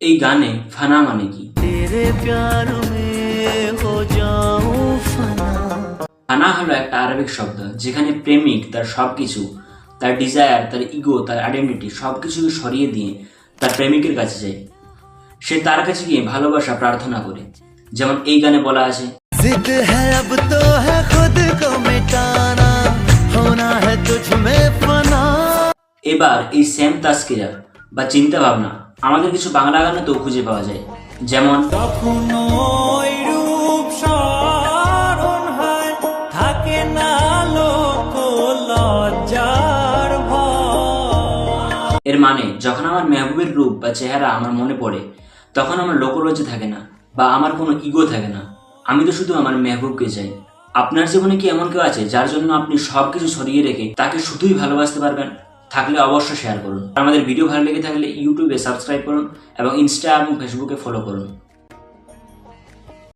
এই গানে ফানা মানে কি? ফানা হলো একটা আরবিক শব্দ যেখানে প্রেমিক তার সবকিছু, তার ডিজায়ার, তার ইগো, তার আইডেন্টিটি সবকিছুকে সরিয়ে দিয়ে তার প্রেমিকের কাছে যায়। সে তার কাছে গিয়ে ভালোবাসা প্রার্থনা করে। যেমন এই গানে বলা আছে, जिद है अब तो है खुद को मिटाना, होना है तुझ में फना। এবার এই সেম তাস্কিরা বা চিন্তা ভাবনা আমাদের কিছু বাংলা গানেতেও খুঁজে পাওয়া যায়। যেমন এর মানে যখন আমার মেহবুবের রূপ বা চেহারা আমার মনে পড়ে, তখন আমার লোকলজ্জা থাকে না বা আমার কোনো ইগো থাকে না। আমি তো শুধু আমার মেহবুবকে চাই। আপনার জীবনে কি এমন কেউ আছে যার জন্য আপনি সবকিছু সরিয়ে রেখে তাকে শুধুই ভালোবাসতে পারবেন? থাকলে অবশ্যই শেয়ার করুন। আমাদের ভিডিও ভালো লেগে থাকলে ইউটিউবে সাবস্ক্রাইব করুন এবং ইনস্টা এবং ফেসবুকে ফলো করুন।